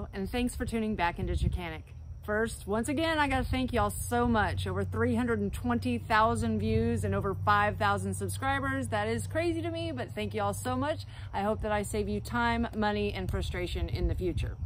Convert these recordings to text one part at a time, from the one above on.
Hello, and thanks for tuning back into Chickanic. First, once again, I gotta thank y'all so much. Over 320,000 views and over 5,000 subscribers. That is crazy to me, but thank y'all so much. I hope that I save you time, money, and frustration in the future.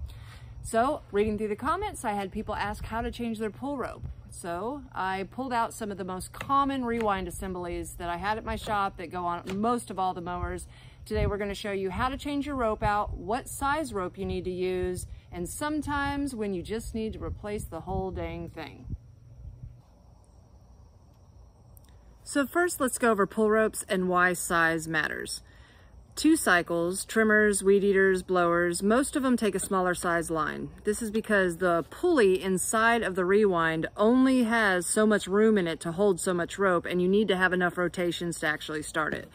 So, reading through the comments, I had people ask how to change their pull rope. So, I pulled out some of the most common rewind assemblies that I had at my shop that go on most of all the mowers. Today we're going to show you how to change your rope out, what size rope you need to use, and sometimes when you just need to replace the whole dang thing. So first, let's go over pull ropes and why size matters. 2 cycles, trimmers, weed eaters, blowers, most of them take a smaller size line. This is because the pulley inside of the rewind only has so much room in it to hold so much rope, and you need to have enough rotations to actually start it.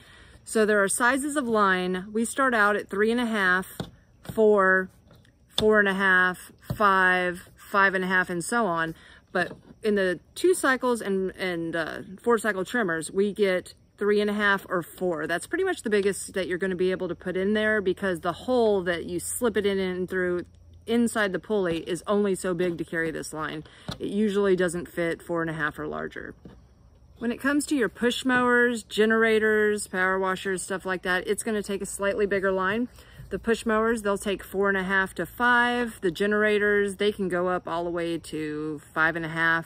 So there are sizes of line. We start out at 3.5, 4, 4.5, 5, 5.5, and so on. But in the 2 cycles and 4 cycle trimmers, we get 3.5 or 4. That's pretty much the biggest that you're going to be able to put in there, because the hole that you slip it in and through inside the pulley is only so big to carry this line. It usually doesn't fit 4.5 or larger. When it comes to your push mowers, generators, power washers, stuff like that, it's going to take a slightly bigger line. The push mowers, they'll take 4.5 to 5. The generators, they can go up all the way to 5.5.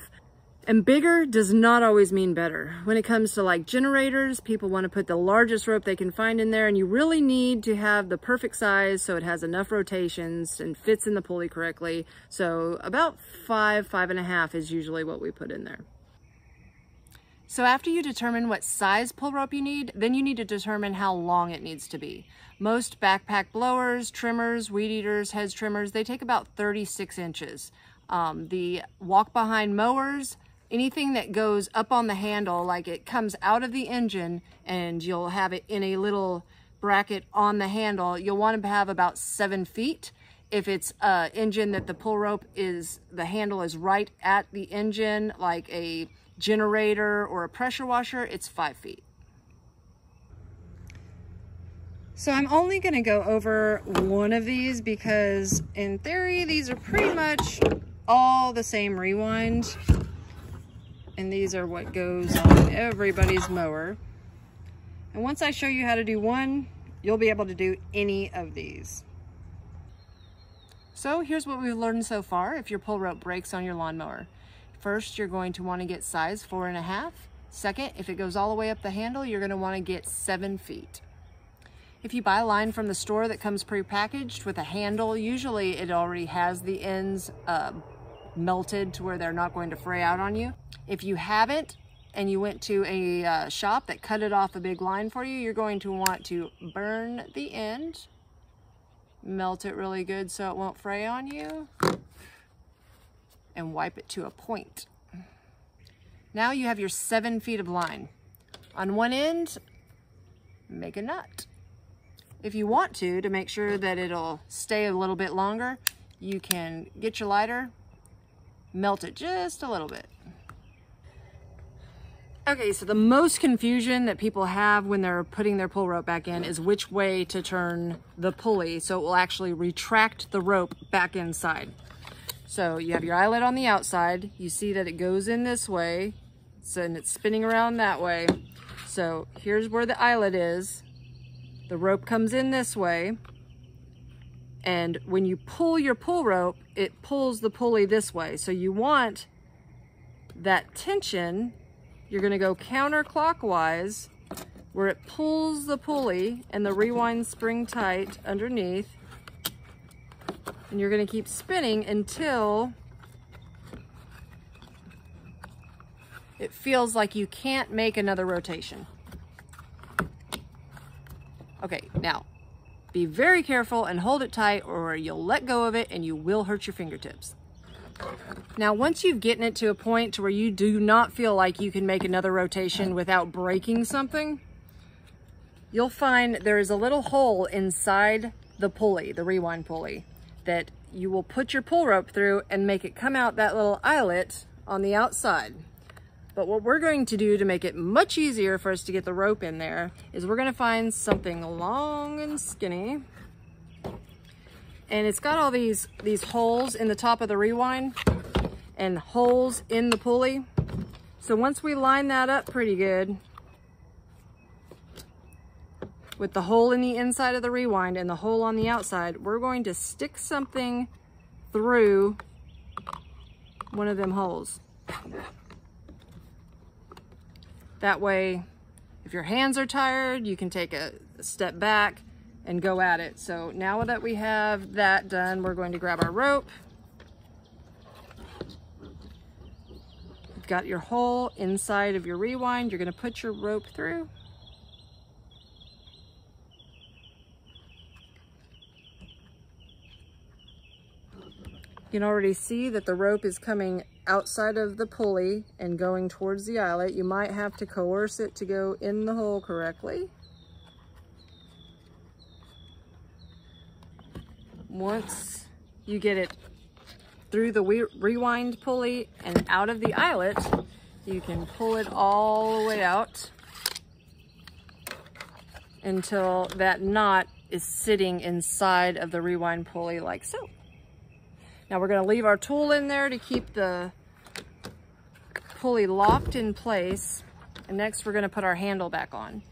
And bigger does not always mean better. When it comes to like generators, people want to put the largest rope they can find in there, and you really need to have the perfect size so it has enough rotations and fits in the pulley correctly. So about 5, 5.5 is usually what we put in there. So after you determine what size pull rope you need, then you need to determine how long it needs to be. Most backpack blowers, trimmers, weed eaters, hedge trimmers, they take about 36 inches. The walk behind mowers, anything that goes up on the handle, like it comes out of the engine and you'll have it in a little bracket on the handle, you'll want to have about 7 feet. If it's an engine that the pull rope is, the handle is right at the engine, like a generator or a pressure washer, it's 5 feet. So I'm only going to go over one of these because in theory these are pretty much all the same rewind, and these are what goes on everybody's mower. And once I show you how to do one, you'll be able to do any of these. So here's what we've learned so far if your pull rope breaks on your lawnmower. First, you're going to want to get size 4.5. Second, if it goes all the way up the handle, you're going to want to get 7 feet. If you buy a line from the store that comes pre-packaged with a handle, usually it already has the ends melted to where they're not going to fray out on you. If you haven't, and you went to a shop that cut it off a big line for you, you're going to want to burn the end, melt it really good so it won't fray on you, and wipe it to a point. Now you have your 7 feet of line. On one end, make a nut. If you want to make sure that it'll stay a little bit longer, you can get your lighter, melt it just a little bit. Okay, so the most confusion that people have when they're putting their pull rope back in is which way to turn the pulley so it will actually retract the rope back inside. So you have your eyelet on the outside. You see that it goes in this way, and it's spinning around that way. So here's where the eyelet is. The rope comes in this way, and when you pull your pull rope, it pulls the pulley this way. So you want that tension. You're going to go counterclockwise where it pulls the pulley and the rewind spring tight underneath. And you're going to keep spinning until it feels like you can't make another rotation. Okay, now be very careful and hold it tight or you'll let go of it and you will hurt your fingertips. Now, once you've gotten it to a point to where you do not feel like you can make another rotation without breaking something, you'll find there is a little hole inside the pulley, the rewind pulley, that you will put your pull rope through and make it come out that little eyelet on the outside. But what we're going to do to make it much easier for us to get the rope in there is we're going to find something long and skinny. And it's got all these holes in the top of the rewind and holes in the pulley. So once we line that up pretty good with the hole in the inside of the rewind and the hole on the outside, we're going to stick something through one of them holes. That way, if your hands are tired, you can take a step back and go at it. So now that we have that done, we're going to grab our rope. You've got your hole inside of your rewind. You're going to put your rope through. You can already see that the rope is coming outside of the pulley and going towards the eyelet. You might have to coerce it to go in the hole correctly. Once you get it through the rewind pulley and out of the eyelet, you can pull it all the way out until that knot is sitting inside of the rewind pulley like so. Now we're going to leave our tool in there to keep the pulley locked in place. And next we're going to put our handle back on.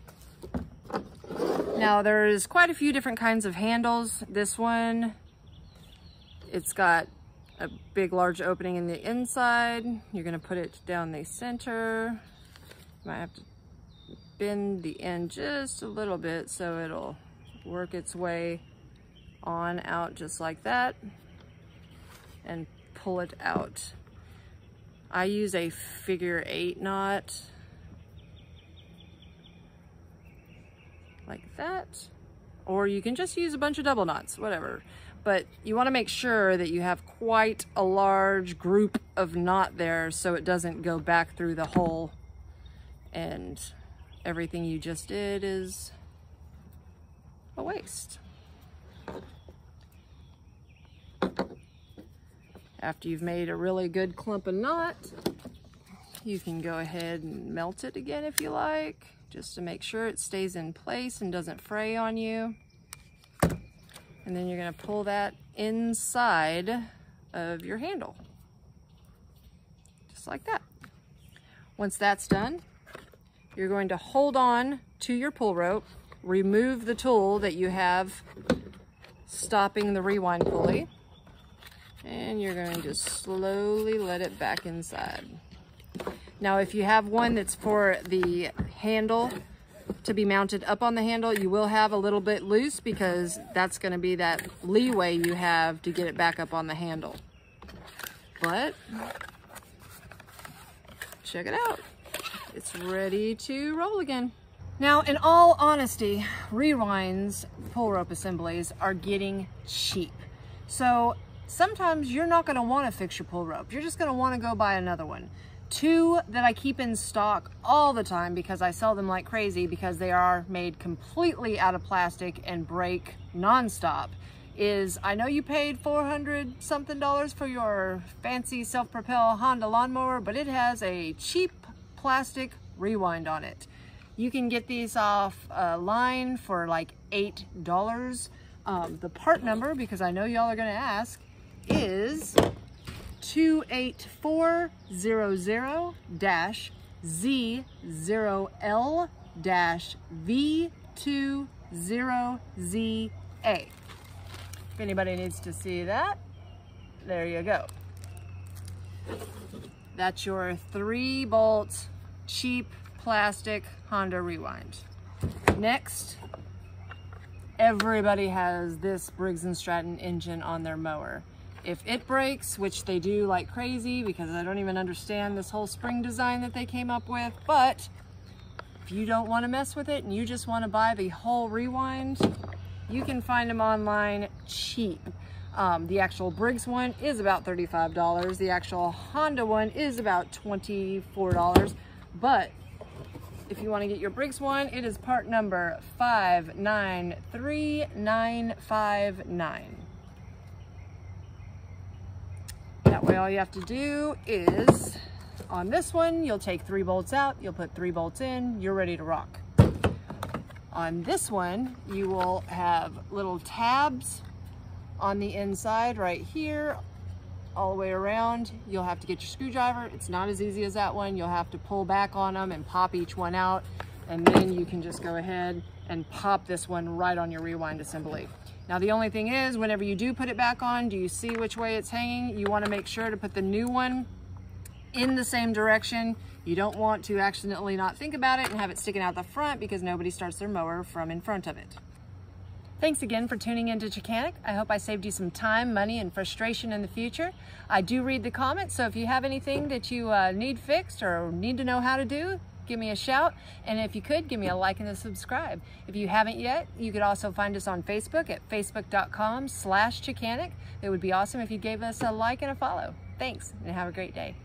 Now there's quite a few different kinds of handles. This one, it's got a big large opening in the inside. You're going to put it down the center. You might have to bend the end just a little bit so it'll work its way on out just like that. And pull it out. I use a figure 8 knot like that, or you can just use a bunch of double knots, whatever. But you want to make sure that you have quite a large group of knot there so it doesn't go back through the hole and everything you just did is a waste. After you've made a really good clump of knot, you can go ahead and melt it again if you like, just to make sure it stays in place and doesn't fray on you. And then you're going to pull that inside of your handle, just like that. Once that's done, you're going to hold on to your pull rope, remove the tool that you have stopping the rewind pulley, and you're going to slowly let it back inside. Now, if you have one that's for the handle to be mounted up on the handle, you will have a little bit loose because that's going to be that leeway you have to get it back up on the handle. But check it out. It's ready to roll again. Now, in all honesty, rewinds, pull rope assemblies are getting cheap. So sometimes you're not going to want to fix your pull rope. You're just going to want to go buy another one. Two that I keep in stock all the time because I sell them like crazy because they are made completely out of plastic and break nonstop is, I know you paid $400 something for your fancy self-propel Honda lawnmower, but it has a cheap plastic rewind on it. You can get these off line for like $8. The part number, because I know y'all are going to ask, is 28400-Z0L-V20ZA. If anybody needs to see that, there you go. That's your 3-bolt cheap plastic Honda rewind. Next, everybody has this Briggs & Stratton engine on their mower. If it breaks, which they do like crazy because I don't even understand this whole spring design that they came up with, but if you don't want to mess with it and you just want to buy the whole rewind, you can find them online cheap. The actual Briggs one is about $35. The actual Honda one is about $24. But if you want to get your Briggs one, it is part number 593959. That way all you have to do is, on this one, you'll take 3 bolts out, you'll put 3 bolts in, you're ready to rock. On this one, you will have little tabs on the inside right here, all the way around. You'll have to get your screwdriver. It's not as easy as that one. You'll have to pull back on them and pop each one out, and then you can just go ahead and pop this one right on your rewind assembly. Now the only thing is, whenever you do put it back on, do you see which way it's hanging? You want to make sure to put the new one in the same direction. You don't want to accidentally not think about it and have it sticking out the front, because nobody starts their mower from in front of it. Thanks again for tuning into Chickanic. I hope I saved you some time, money, and frustration in the future. I do read the comments, so if you have anything that you need fixed or need to know how to do, give me a shout. And if you could, give me a like and a subscribe. If you haven't yet, you could also find us on Facebook at facebook.com/Chickanic. It would be awesome if you gave us a like and a follow. Thanks, and have a great day.